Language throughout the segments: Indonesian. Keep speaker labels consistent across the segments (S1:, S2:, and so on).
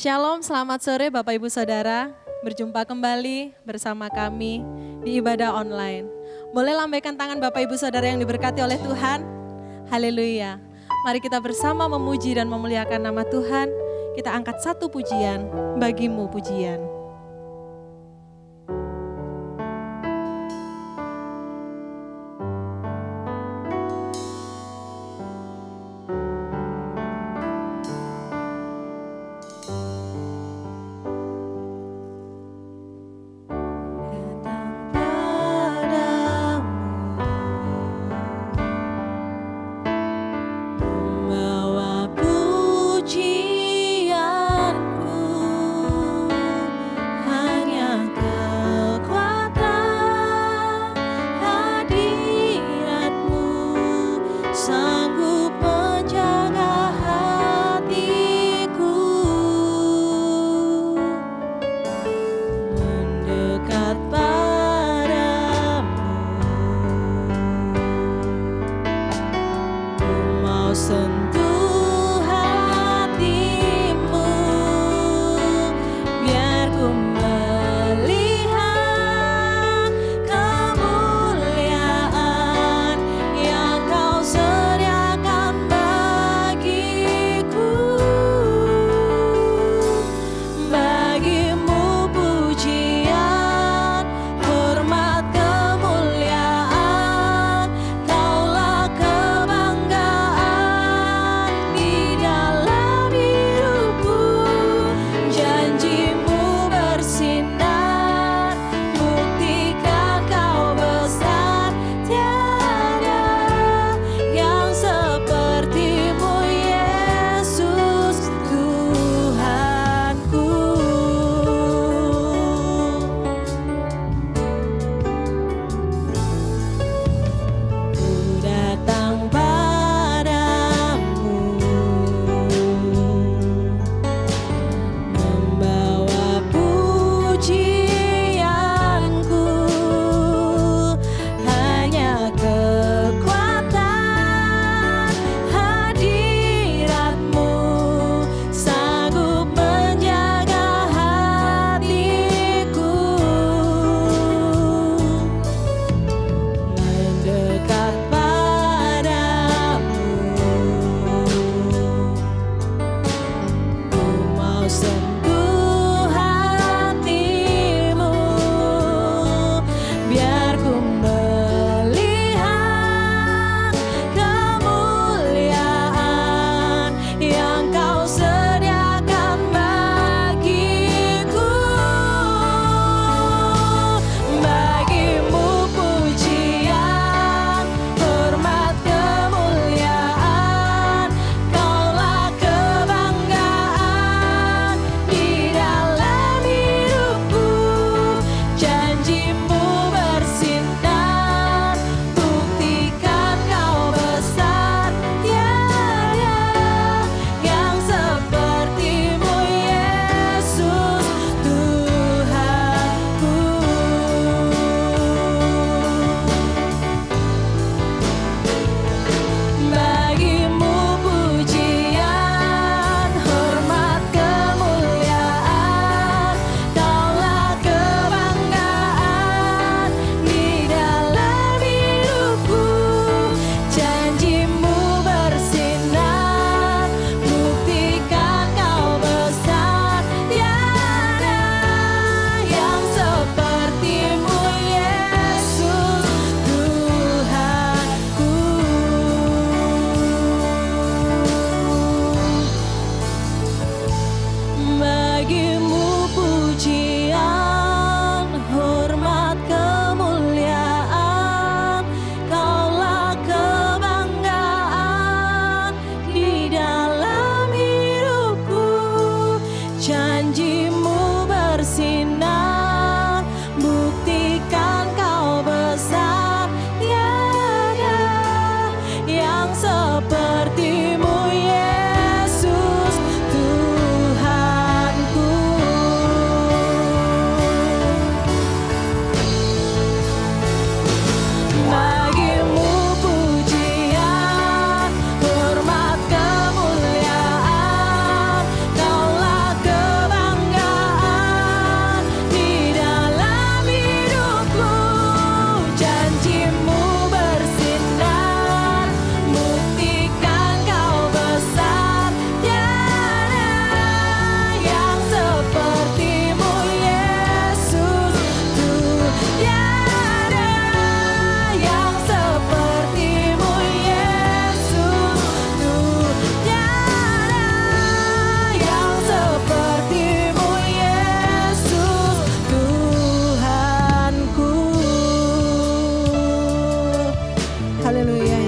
S1: Shalom, selamat sore Bapak Ibu Saudara. Berjumpa kembali bersama kami di ibadah online. Boleh lambaikan tangan Bapak Ibu Saudara yang diberkati oleh Tuhan. Haleluya. Mari kita bersama memuji dan memuliakan nama Tuhan. Kita angkat satu pujian, bagimu pujian.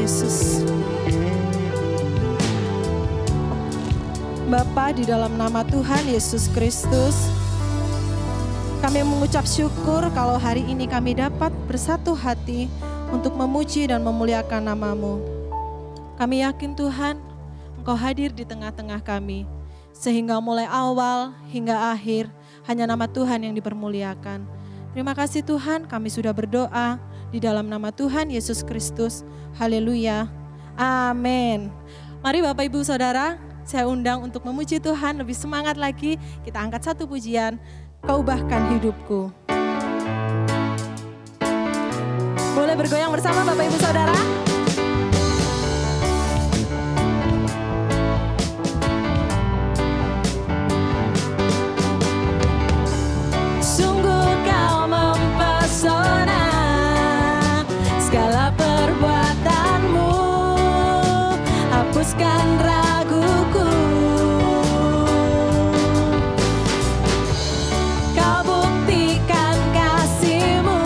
S1: Yesus. Bapa, di dalam nama Tuhan Yesus Kristus, kami mengucap syukur kalau hari ini kami dapat bersatu hati untuk memuji dan memuliakan nama-Mu. Kami yakin Tuhan, Engkau hadir di tengah-tengah kami, sehingga mulai awal hingga akhir hanya nama Tuhan yang dipermuliakan. Terima kasih Tuhan, kami sudah berdoa di dalam nama Tuhan Yesus Kristus. Haleluya. Amin. Mari Bapak Ibu Saudara, saya undang untuk memuji Tuhan lebih semangat lagi. Kita angkat satu pujian, Kau Ubahkan Hidupku. Boleh bergoyang bersama Bapak Ibu Saudara? Sungguh Kau mempesona, segala perbuatanmu hapuskan raguku. Kau buktikan kasih-Mu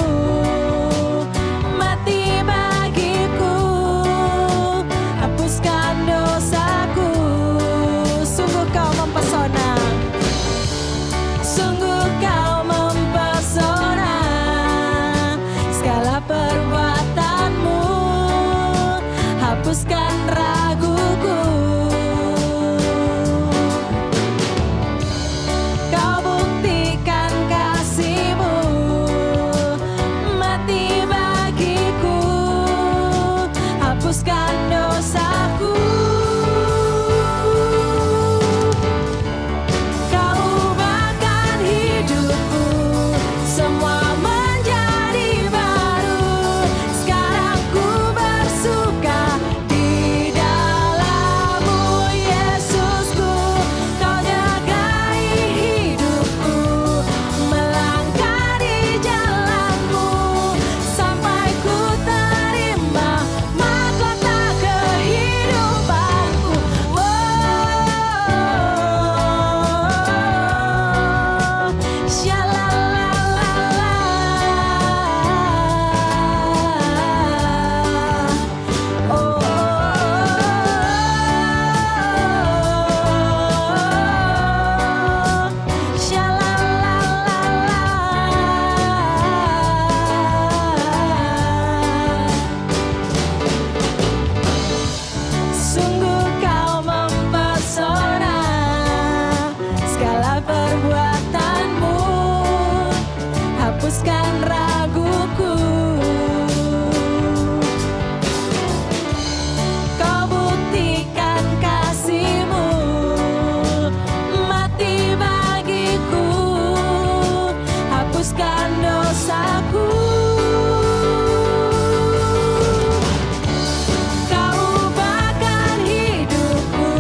S1: mati bagiku, hapuskan dosaku. Sungguh Kau mempesona, sungguh Kau mempesona, segala perbuatanmu hapuskan raguku. Kau buktikan kasih-Mu mati bagiku, hapuskan dosaku. Kau ubahkan hidupku, semua menjadi baru. Sekarang ku bersuka di dalam-Mu, Yesusku. Kau jagai hidupku, melangkah di jalan-Mu, sampai ku terima mahkota kehidupanku. Sungguh Kau mempesona, segala perbuatanmu hapuskan raguku. Kau buktikan kasih-Mu mati bagiku, hapuskan dosaku. Kau ubahkan hidupku,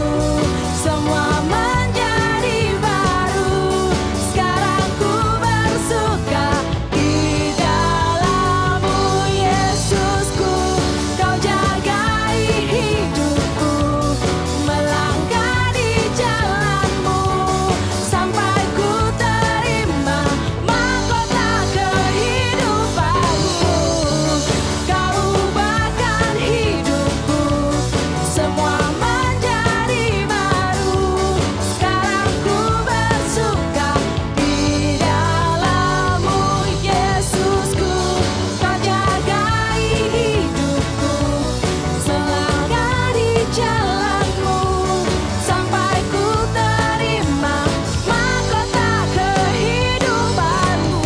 S1: semua menjadi baru. Sekarang ku bersuka di dalam-Mu, Yesusku. Kau jagai hidupku, melangkah di jalan-Mu, sampai ku terima mahkota kehidupanku. Kau ubahkan hidupku, semua menjadi baru. Sekarang ku bersuka di dalam-Mu, Yesusku. Kau jagai hidupku, selangkah di jalan-Mu, sampai ku terima mahkota kehidupanmu.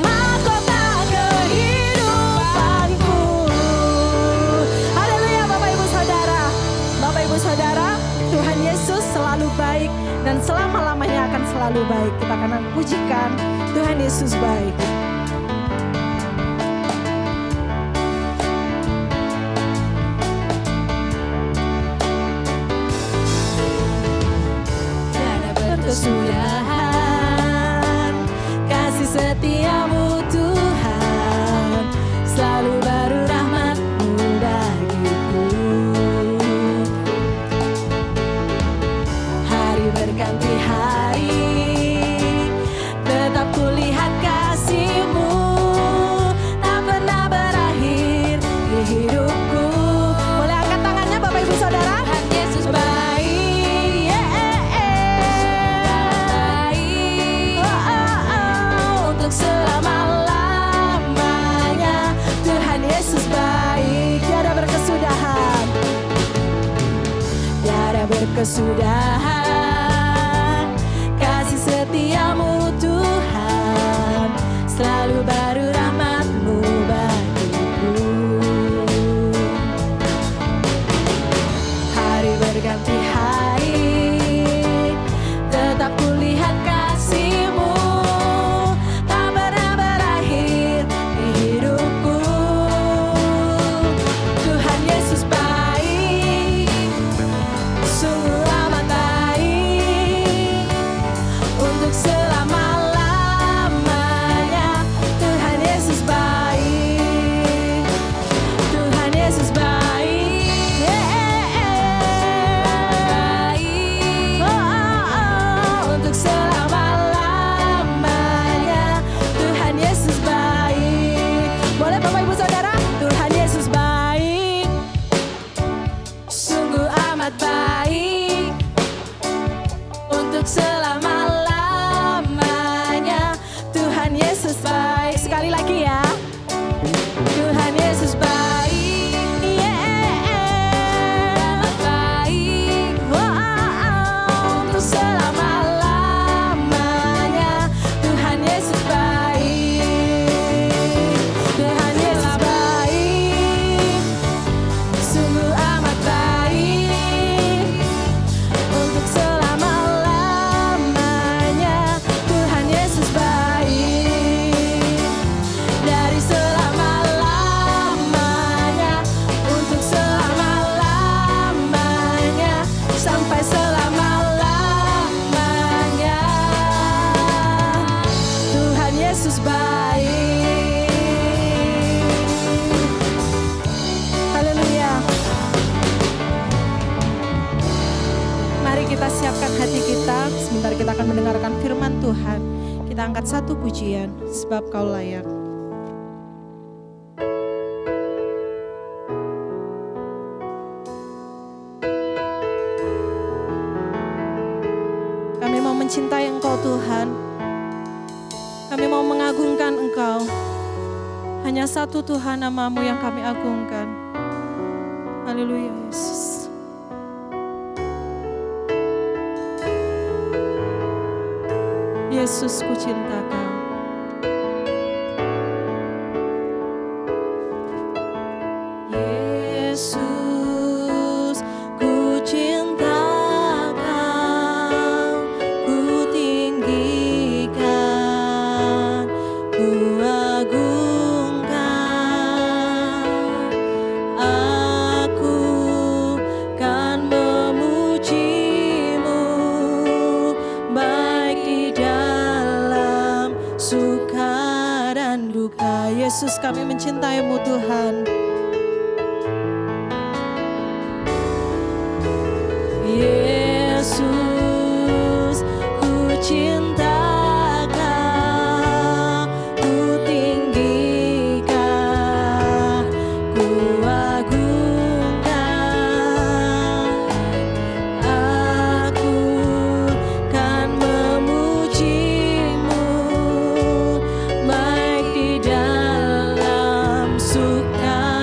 S1: Mahkota kehidupanku. Haleluya Bapak Ibu Saudara. Bapak Ibu Saudara, Tuhan Yesus selalu baik dan selama-lamanya akan selalu baik. Kita akan pujikan Tuhan Yesus baik. Tiada berkesudahan berkesudahan. Kasih setiamu Tuhan, selalu baru rahmat-Mu bagiku. Hari berganti hari, tetap kulihat kasih-Mu, tak pernah berakhir di hidupku. Boleh angkat tangannya Bapak Ibu Saudara? Tuhan Yesus baik, untuk selama-lamanya. Tuhan Yesus baik, tiada berkesudahan, tiada berkesudahan. Kasih setiamu Tuhan, selalu baru rahmat-Mu bagiku. Hari berganti hari, tetap kulihat kasih-Mu, tak pernah berakhir di hidupku. Tuhan Yesus baik, sungguh amat baik, untuk selama-lamanya. Tuhan Yesus baik, Tuhan Yesus baik, untuk selama-lamanya. Tuhan Yesus baik. Boleh Bapak Ibu Saudara? Tuhan Yesus baik, sungguh amat baik, untuk selama-lamanya. Tuhan Yesus baik. Sekali lagi ya. Tuhan Yesus baik, baik, untuk selama-lamanya. Tuhan Yesus baik, Tuhan Yesus baik, sungguh amat baik, untuk selama-lamanya. Tuhan Yesus baik, dari selama-lamanya, untuk selama-lamanya, sampai selama-lamanya. Tuhan Yesus baik. Haleluya. Mari kita siapkan hati kita. Sebentar kita akan mendengarkan firman Tuhan. Kita angkat satu pujian, sebab Kau layak. Kami mau mencintai Engkau Tuhan. Kami mau mengagungkan Engkau. Hanya satu Tuhan nama-Mu yang kami agungkan. Haleluya Yesus. Yesus, ku cinta Kau. Yesus, ku cinta Kau, ku tinggikan, ku agungkan. Aku kan memuji-Mu, baik di dalam suka dan duka. Yesus, kami mencintai-Mu Tuhan. Yesus, ku cinta Kau, ku tinggikan, ku agungkan. Aku kan memuji-Mu, baik di dalam suka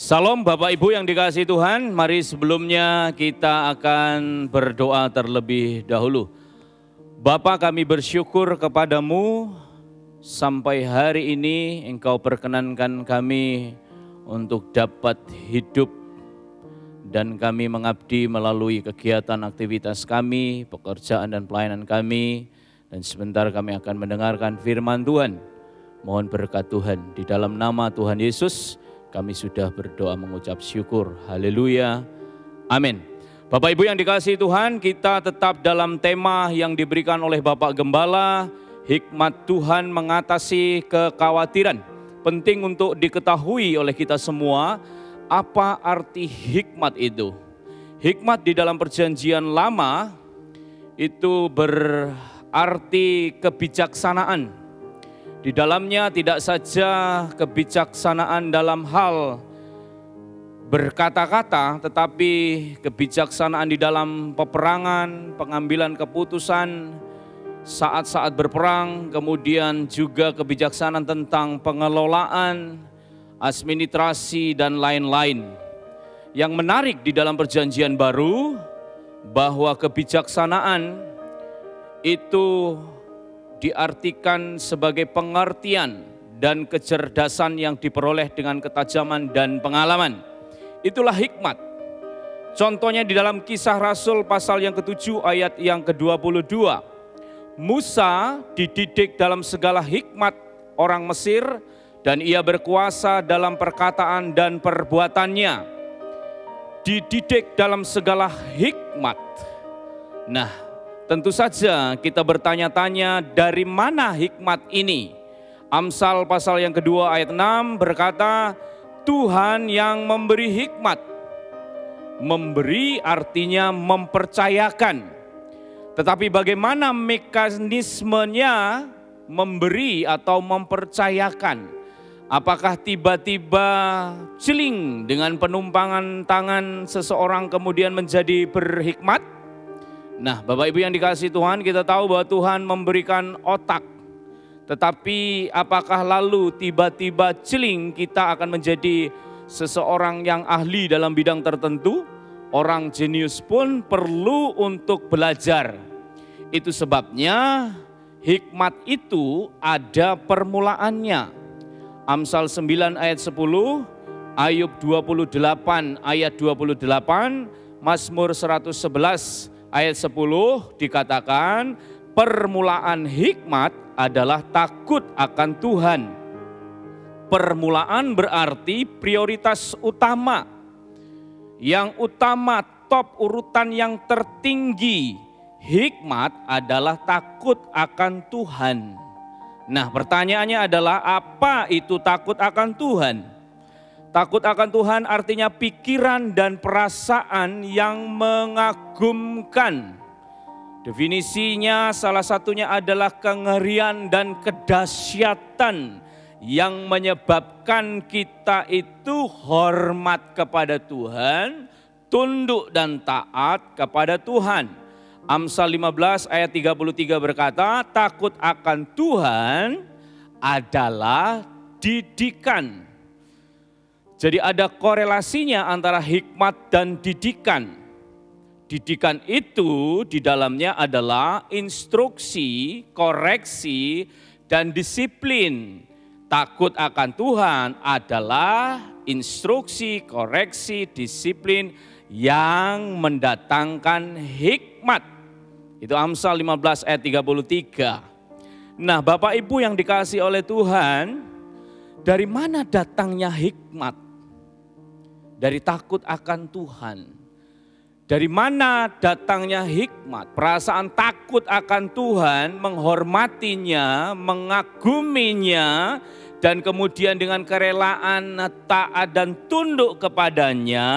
S2: Salam Bapak Ibu yang dikasihi Tuhan, mari sebelumnya kita akan berdoa terlebih dahulu. Bapa, kami bersyukur kepadamu sampai hari ini Engkau perkenankan kami untuk dapat hidup dan kami mengabdi melalui kegiatan aktivitas kami, pekerjaan dan pelayanan kami, dan sebentar kami akan mendengarkan firman Tuhan. Mohon berkat Tuhan, di dalam nama Tuhan Yesus kami sudah berdoa mengucap syukur. Haleluya. Amin. Bapak Ibu yang dikasihi Tuhan, kita tetap dalam tema yang diberikan oleh Bapak Gembala, hikmat Tuhan mengatasi kekhawatiran. Penting untuk diketahui oleh kita semua, apa arti hikmat itu? Hikmat di dalam perjanjian lama itu berarti kebijaksanaan. Di dalamnya tidak saja kebijaksanaan dalam hal berkata-kata, tetapi kebijaksanaan di dalam peperangan, pengambilan keputusan, saat-saat berperang, kemudian juga kebijaksanaan tentang pengelolaan, administrasi, dan lain-lain. Yang menarik di dalam perjanjian baru, bahwa kebijaksanaan itu diartikan sebagai pengertian dan kecerdasan yang diperoleh dengan ketajaman dan pengalaman. Itulah hikmat. Contohnya di dalam Kisah Rasul pasal yang ke-7 ayat yang ke-22. Musa dididik dalam segala hikmat orang Mesir dan ia berkuasa dalam perkataan dan perbuatannya. Dididik dalam segala hikmat. Nah, tentu saja kita bertanya-tanya dari mana hikmat ini? Amsal pasal yang kedua ayat 6 berkata, Tuhan yang memberi hikmat. Memberi artinya mempercayakan. Tetapi bagaimana mekanismenya memberi atau mempercayakan? Apakah tiba-tiba celing dengan penumpangan tangan seseorang kemudian menjadi berhikmat? Nah, Bapak Ibu yang dikasihi Tuhan, kita tahu bahwa Tuhan memberikan otak. Tetapi apakah lalu tiba-tiba celing kita akan menjadi seseorang yang ahli dalam bidang tertentu? Orang jenius pun perlu untuk belajar. Itu sebabnya hikmat itu ada permulaannya. Amsal 9 ayat 10, Ayub 28 ayat 28, Mazmur 111 ayat 10 dikatakan, permulaan hikmat adalah takut akan Tuhan. Permulaan berarti prioritas utama. Yang utama, top urutan yang tertinggi, hikmat adalah takut akan Tuhan. Nah, pertanyaannya adalah apa itu takut akan Tuhan? Takut akan Tuhan artinya pikiran dan perasaan yang mengagumkan. Definisinya salah satunya adalah kengerian dan kedahsyatan yang menyebabkan kita itu hormat kepada Tuhan, tunduk dan taat kepada Tuhan. Amsal 15 ayat 33 berkata, takut akan Tuhan adalah didikan. Jadi ada korelasinya antara hikmat dan didikan. Didikan itu di dalamnya adalah instruksi, koreksi, dan disiplin. Takut akan Tuhan adalah instruksi, koreksi, disiplin yang mendatangkan hikmat. Itu Amsal 15 ayat 33. Nah, Bapak Ibu yang dikasihi oleh Tuhan, dari mana datangnya hikmat? Dari takut akan Tuhan. Dari mana datangnya hikmat? Perasaan takut akan Tuhan, menghormatinya, mengaguminya, dan kemudian dengan kerelaan taat dan tunduk kepadanya,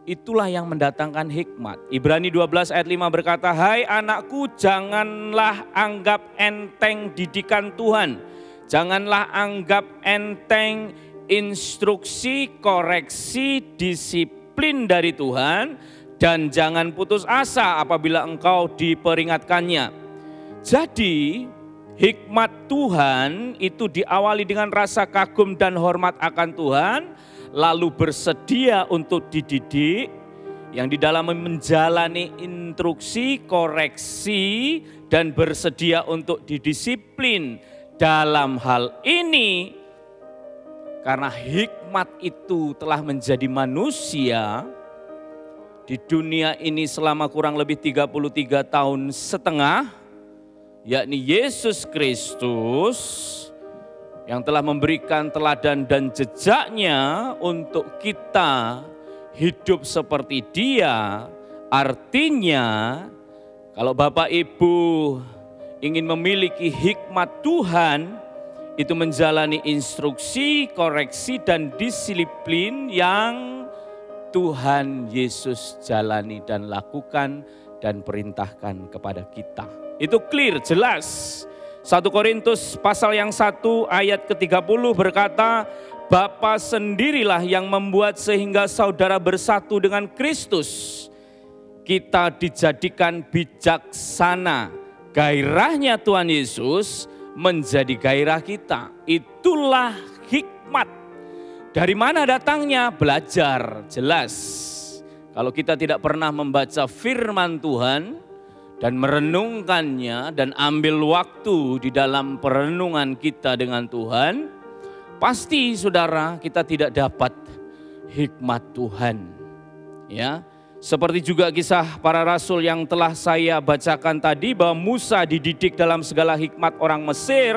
S2: itulah yang mendatangkan hikmat. Ibrani 12 ayat 5 berkata, hai anakku, janganlah anggap enteng didikan Tuhan. Janganlah anggap enteng instruksi, koreksi, disiplin dari Tuhan, dan jangan putus asa apabila engkau diperingatkannya. Jadi hikmat Tuhan itu diawali dengan rasa kagum dan hormat akan Tuhan, lalu bersedia untuk dididik, yang di dalam menjalani instruksi, koreksi, dan bersedia untuk didisiplin dalam hal ini, karena hikmat itu telah menjadi manusia di dunia ini selama kurang lebih 33 tahun setengah, yakni Yesus Kristus yang telah memberikan teladan dan jejaknya untuk kita hidup seperti Dia. Artinya kalau Bapak Ibu ingin memiliki hikmat Tuhan, itu menjalani instruksi, koreksi, dan disiplin yang Tuhan Yesus jalani dan lakukan dan perintahkan kepada kita. Itu clear, jelas. 1 Korintus pasal yang 1 ayat ke-30 berkata, Bapa sendirilah yang membuat sehingga saudara bersatu dengan Kristus. Kita dijadikan bijaksana. Gairahnya Tuhan Yesus menjadi gairah kita. Itulah hikmat. Dari mana datangnya? Belajar, jelas. Kalau kita tidak pernah membaca firman Tuhan dan merenungkannya dan ambil waktu di dalam perenungan kita dengan Tuhan, pasti saudara kita tidak dapat hikmat Tuhan. Ya, seperti juga kisah para rasul yang telah saya bacakan tadi, bahwa Musa dididik dalam segala hikmat orang Mesir,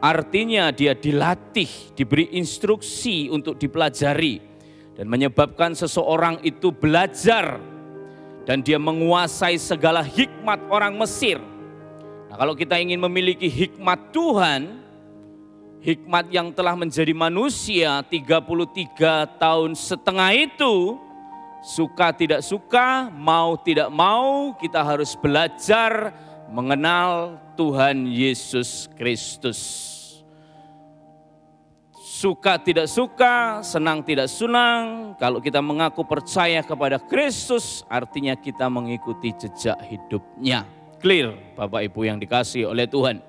S2: artinya dia dilatih, diberi instruksi untuk dipelajari dan menyebabkan seseorang itu belajar dan dia menguasai segala hikmat orang Mesir. Nah, kalau kita ingin memiliki hikmat Tuhan, hikmat yang telah menjadi manusia 33 tahun setengah itu, suka tidak suka, mau tidak mau, kita harus belajar mengenal Tuhan Yesus Kristus. Suka tidak suka, senang tidak senang, kalau kita mengaku percaya kepada Kristus, artinya kita mengikuti jejak hidupnya. Clear Bapak Ibu yang dikasihi oleh Tuhan.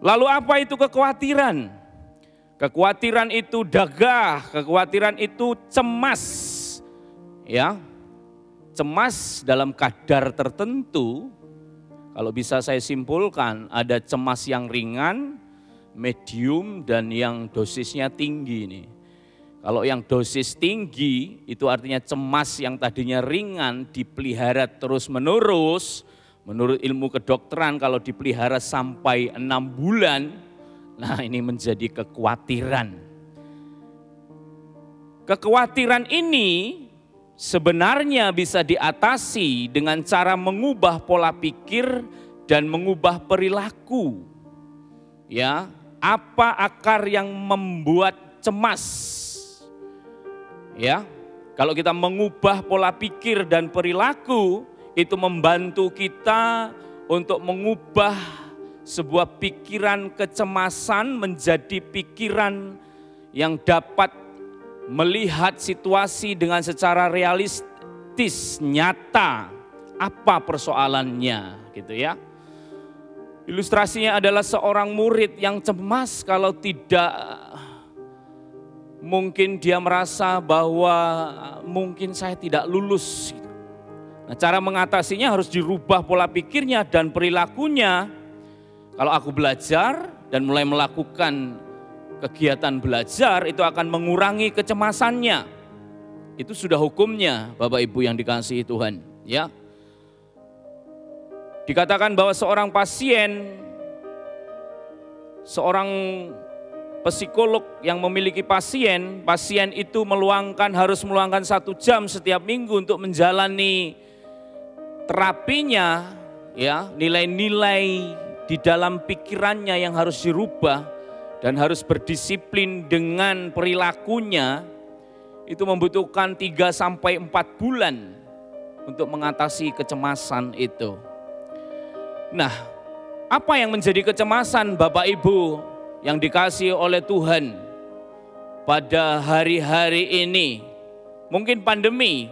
S2: Lalu apa itu kekhawatiran? Kekhawatiran itu dagah, kekhawatiran itu cemas. Ya, cemas dalam kadar tertentu. Kalau bisa saya simpulkan, ada cemas yang ringan, medium, dan yang dosisnya tinggi nih. Kalau yang dosis tinggi itu artinya cemas yang tadinya ringan dipelihara terus menerus. Menurut ilmu kedokteran kalau dipelihara sampai 6 bulan, nah ini menjadi kekhawatiran. Kekhawatiran ini sebenarnya bisa diatasi dengan cara mengubah pola pikir dan mengubah perilaku. Ya, apa akar yang membuat cemas? Ya, kalau kita mengubah pola pikir dan perilaku, itu membantu kita untuk mengubah sebuah pikiran kecemasan menjadi pikiran yang dapat melihat situasi dengan secara realistis, nyata, apa persoalannya gitu ya. Ilustrasinya adalah seorang murid yang cemas kalau tidak, mungkin dia merasa bahwa mungkin saya tidak lulus. Nah, cara mengatasinya harus dirubah pola pikirnya dan perilakunya. Kalau aku belajar dan mulai melakukan kegiatan belajar, itu akan mengurangi kecemasannya. Itu sudah hukumnya Bapak Ibu yang dikasihi Tuhan. Ya, dikatakan bahwa seorang pasien, seorang psikolog yang memiliki pasien itu harus meluangkan 1 jam setiap minggu untuk menjalani terapinya, ya, nilai-nilai di dalam pikirannya yang harus dirubah dan harus berdisiplin dengan perilakunya. Itu membutuhkan 3-4 bulan untuk mengatasi kecemasan itu. Nah, apa yang menjadi kecemasan Bapak Ibu yang dikasihi oleh Tuhan pada hari-hari ini? Mungkin pandemi,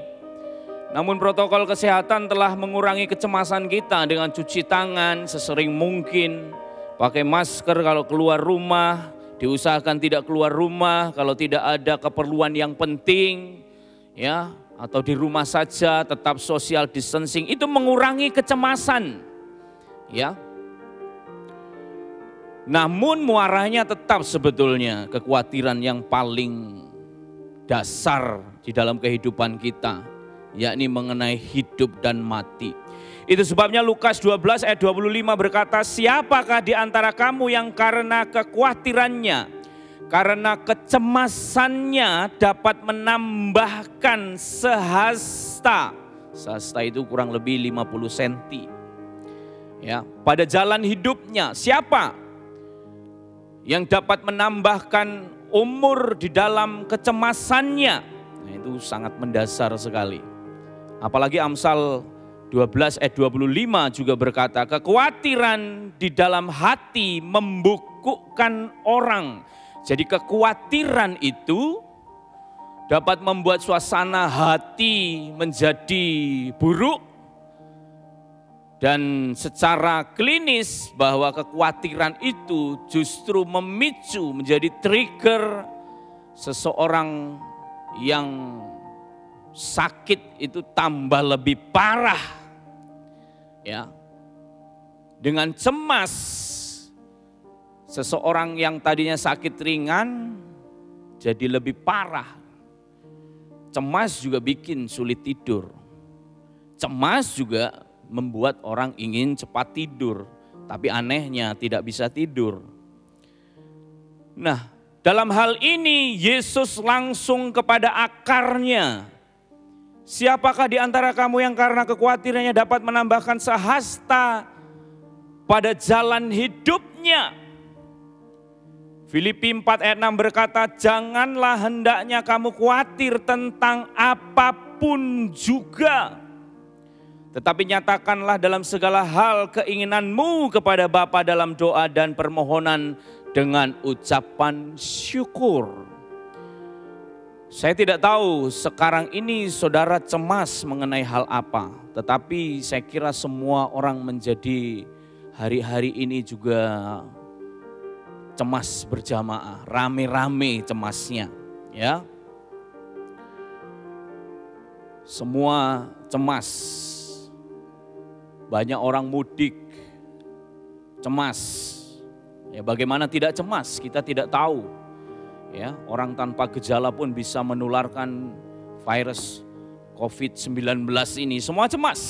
S2: namun protokol kesehatan telah mengurangi kecemasan kita dengan cuci tangan sesering mungkin, pakai masker kalau keluar rumah, diusahakan tidak keluar rumah kalau tidak ada keperluan yang penting, ya, atau di rumah saja, tetap social distancing, itu mengurangi kecemasan, ya. Namun muaranya tetap sebetulnya kekhawatiran yang paling dasar di dalam kehidupan kita, yakni mengenai hidup dan mati. Itu sebabnya Lukas 12 ayat 25 berkata, siapakah di antara kamu yang karena kekhawatirannya, karena kecemasannya dapat menambahkan sehasta. Sehasta itu kurang lebih 50 senti. Ya, pada jalan hidupnya, siapa yang dapat menambahkan umur di dalam kecemasannya? Nah, itu sangat mendasar sekali. Apalagi Amsal 12 ayat 25 juga berkata, kekhawatiran di dalam hati membungkukkan orang. Jadi kekhawatiran itu dapat membuat suasana hati menjadi buruk. Dan secara klinis bahwa kekhawatiran itu justru memicu menjadi trigger seseorang yang sakit itu tambah lebih parah. Ya. Dengan cemas, seseorang yang tadinya sakit ringan jadi lebih parah. Cemas juga bikin sulit tidur. Cemas juga membuat orang ingin cepat tidur, tapi anehnya tidak bisa tidur. Nah, dalam hal ini Yesus langsung kepada akarnya. Siapakah di antara kamu yang karena kekhawatirannya dapat menambahkan sehasta pada jalan hidupnya? Filipi 4 ayat 6 berkata, janganlah hendaknya kamu khawatir tentang apapun juga. Tetapi nyatakanlah dalam segala hal keinginanmu kepada Bapa dalam doa dan permohonan dengan ucapan syukur. Saya tidak tahu sekarang ini saudara cemas mengenai hal apa. Tetapi saya kira semua orang menjadi hari-hari ini juga cemas berjamaah. Rame-rame cemasnya, ya. Semua cemas. Banyak orang mudik, cemas. Ya, bagaimana tidak cemas? Kita tidak tahu. Ya, orang tanpa gejala pun bisa menularkan virus COVID-19 ini. Semua cemas.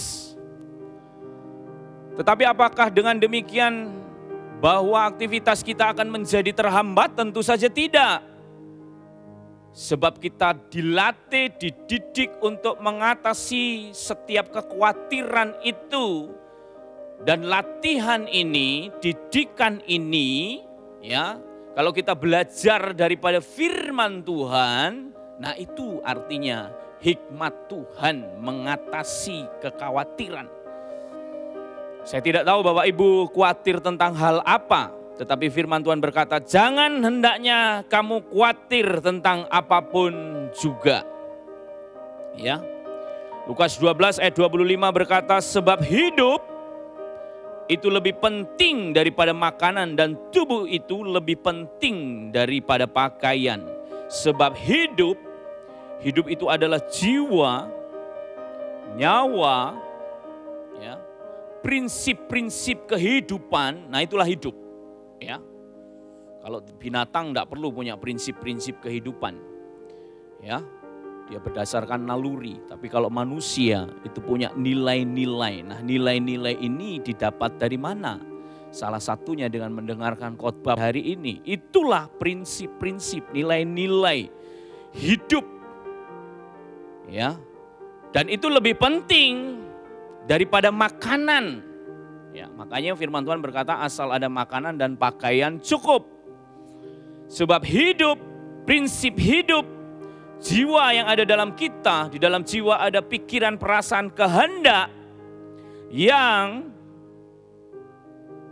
S2: Tetapi apakah dengan demikian bahwa aktivitas kita akan menjadi terhambat? Tentu saja tidak. Sebab kita dilatih, dididik untuk mengatasi setiap kekhawatiran itu. Dan latihan ini, didikan ini, ya, kalau kita belajar daripada firman Tuhan, nah itu artinya hikmat Tuhan mengatasi kekhawatiran. Saya tidak tahu Bapak Ibu khawatir tentang hal apa. Tetapi firman Tuhan berkata, jangan hendaknya kamu khawatir tentang apapun juga. Ya. Lukas 12 ayat 25 berkata, sebab hidup itu lebih penting daripada makanan dan tubuh itu lebih penting daripada pakaian. Sebab hidup itu adalah jiwa, nyawa, ya, prinsip-prinsip kehidupan, nah itulah hidup. Ya, kalau binatang tidak perlu punya prinsip-prinsip kehidupan, ya, dia berdasarkan naluri. Tapi kalau manusia itu punya nilai-nilai. Nah, nilai-nilai ini didapat dari mana? Salah satunya dengan mendengarkan khotbah hari ini. Itulah prinsip-prinsip, nilai-nilai hidup, ya. Dan itu lebih penting daripada makanan. Ya, makanya firman Tuhan berkata asal ada makanan dan pakaian cukup. Sebab hidup, prinsip hidup, jiwa yang ada dalam kita, di dalam jiwa ada pikiran, perasaan, kehendak yang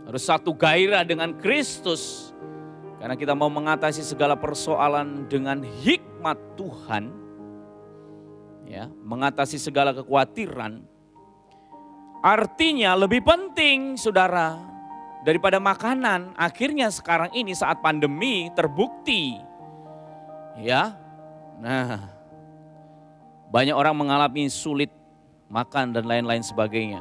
S2: harus satu gairah dengan Kristus. Karena kita mau mengatasi segala persoalan dengan hikmat Tuhan, ya, mengatasi segala kekhawatiran. Artinya lebih penting saudara daripada makanan. Akhirnya sekarang ini saat pandemi terbukti. Ya. Nah, banyak orang mengalami sulit makan dan lain-lain sebagainya.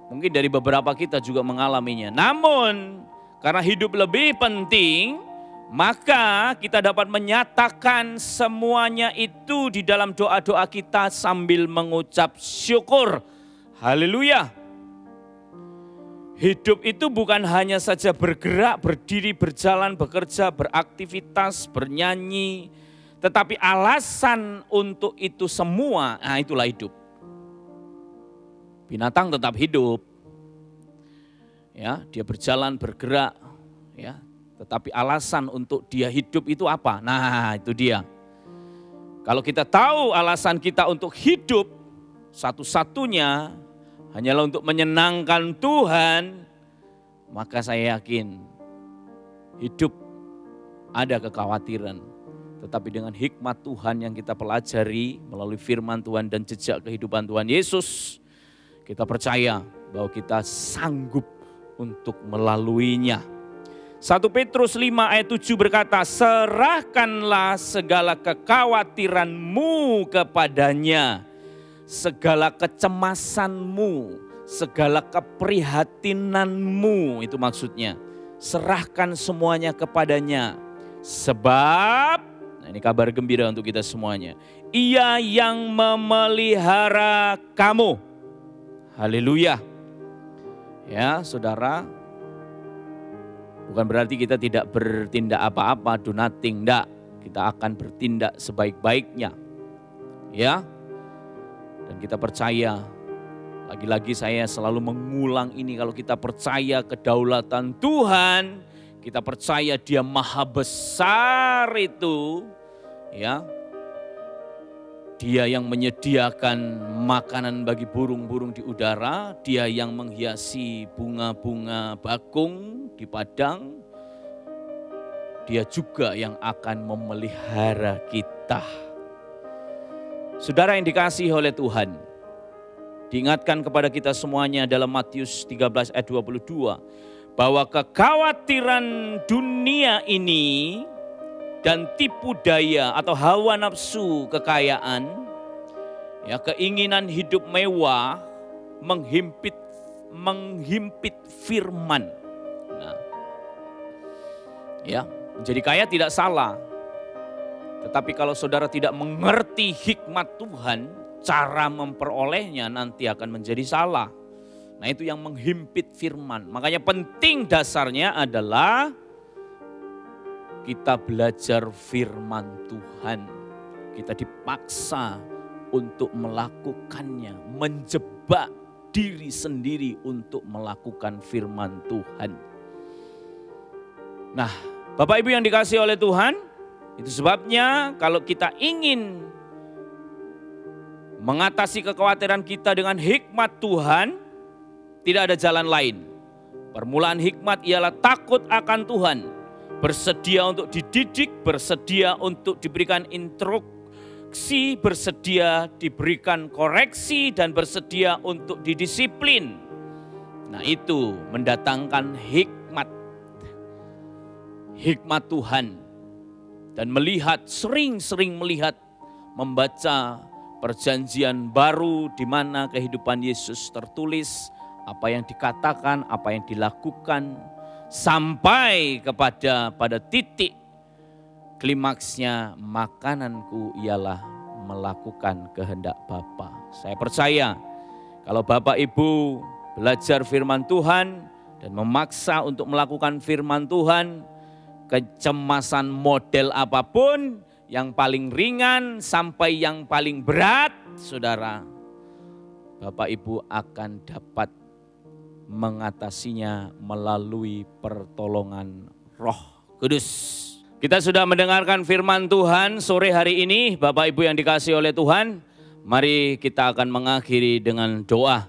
S2: Mungkin dari beberapa kita juga mengalaminya. Namun karena hidup lebih penting, maka kita dapat menyatakan semuanya itu di dalam doa-doa kita sambil mengucap syukur. Haleluya. Hidup itu bukan hanya saja bergerak, berdiri, berjalan, bekerja, beraktivitas, bernyanyi. Tetapi alasan untuk itu semua, nah itulah hidup. Binatang tetap hidup. Ya, dia berjalan, bergerak, ya. Tetapi alasan untuk dia hidup itu apa? Nah, itu dia. Kalau kita tahu alasan kita untuk hidup, satu-satunya hanyalah untuk menyenangkan Tuhan, maka saya yakin hidup ada kekhawatiran. Tetapi dengan hikmat Tuhan yang kita pelajari melalui firman Tuhan dan jejak kehidupan Tuhan Yesus, kita percaya bahwa kita sanggup untuk melaluinya. 1 Petrus 5 ayat 7 berkata, serahkanlah segala kekhawatiranmu kepadanya, segala kecemasanmu, segala keprihatinanmu, itu maksudnya. Serahkan semuanya kepadanya. Sebab, nah ini kabar gembira untuk kita semuanya, Ia yang memelihara kamu. Haleluya. Ya saudara, bukan berarti kita tidak bertindak apa-apa, do nothing, enggak. Kita akan bertindak sebaik-baiknya. Ya. Dan kita percaya, lagi-lagi saya selalu mengulang ini, kalau kita percaya kedaulatan Tuhan, kita percaya Dia maha besar itu, ya. Dia yang menyediakan makanan bagi burung-burung di udara, Dia yang menghiasi bunga-bunga bakung di padang, Dia juga yang akan memelihara kita. Saudara yang dikasihi oleh Tuhan, diingatkan kepada kita semuanya dalam Matius 13 ayat 22, bahwa kekhawatiran dunia ini dan tipu daya atau hawa nafsu kekayaan, ya, keinginan hidup mewah menghimpit firman. Nah, ya, menjadi kaya tidak salah. Tetapi kalau saudara tidak mengerti hikmat Tuhan, cara memperolehnya nanti akan menjadi salah. Nah, itu yang menghimpit firman. Makanya penting dasarnya adalah kita belajar firman Tuhan. Kita dipaksa untuk melakukannya, menjebak diri sendiri untuk melakukan firman Tuhan. Nah, Bapak Ibu yang dikasihi oleh Tuhan, itu sebabnya kalau kita ingin mengatasi kekhawatiran kita dengan hikmat Tuhan, tidak ada jalan lain. Permulaan hikmat ialah takut akan Tuhan. Bersedia untuk dididik, bersedia untuk diberikan instruksi, bersedia diberikan koreksi, dan bersedia untuk didisiplin. Nah, itu mendatangkan hikmat Tuhan. Dan melihat, sering-sering melihat, membaca perjanjian baru di mana kehidupan Yesus tertulis, apa yang dikatakan, apa yang dilakukan, sampai pada titik klimaksnya, makananku ialah melakukan kehendak Bapa. Saya percaya kalau Bapak Ibu belajar firman Tuhan dan memaksa untuk melakukan firman Tuhan, kecemasan model apapun, yang paling ringan sampai yang paling berat, saudara, Bapak Ibu akan dapat mengatasinya melalui pertolongan Roh Kudus. Kita sudah mendengarkan firman Tuhan sore hari ini, Bapak Ibu yang dikasihi oleh Tuhan. Mari kita akan mengakhiri dengan doa.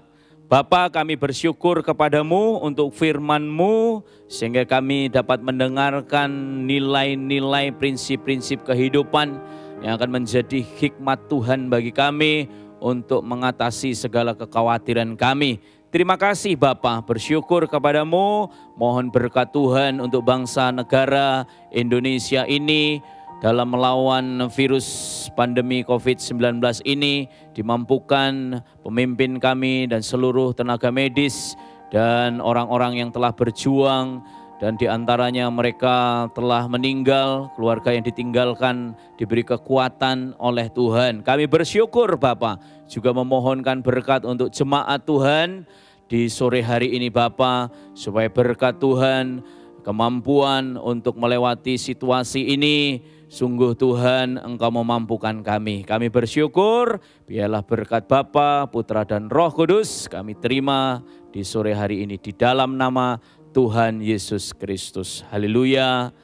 S2: Bapa, kami bersyukur kepadamu untuk firman-Mu, sehingga kami dapat mendengarkan nilai-nilai, prinsip-prinsip kehidupan yang akan menjadi hikmat Tuhan bagi kami untuk mengatasi segala kekhawatiran kami. Terima kasih Bapa, bersyukur kepadamu, mohon berkat Tuhan untuk bangsa negara Indonesia ini dalam melawan virus pandemi COVID-19 ini, dimampukan pemimpin kami dan seluruh tenaga medis dan orang-orang yang telah berjuang, dan diantaranya mereka telah meninggal, keluarga yang ditinggalkan diberi kekuatan oleh Tuhan. Kami bersyukur Bapa, juga memohonkan berkat untuk jemaat Tuhan di sore hari ini Bapa, supaya berkat Tuhan, kemampuan untuk melewati situasi ini, sungguh Tuhan Engkau memampukan kami. Kami bersyukur, biarlah berkat Bapa, Putra dan Roh Kudus kami terima di sore hari ini di dalam nama Tuhan Yesus Kristus. Haleluya.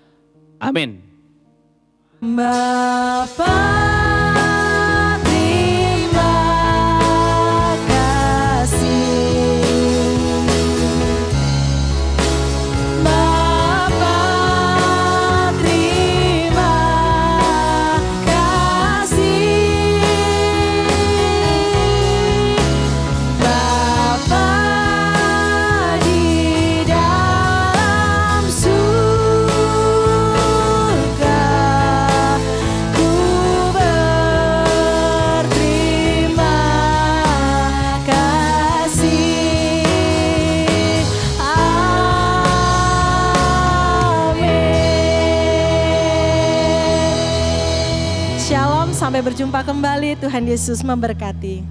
S2: Amin.
S1: Bapa, sampai berjumpa kembali. Tuhan Yesus memberkati.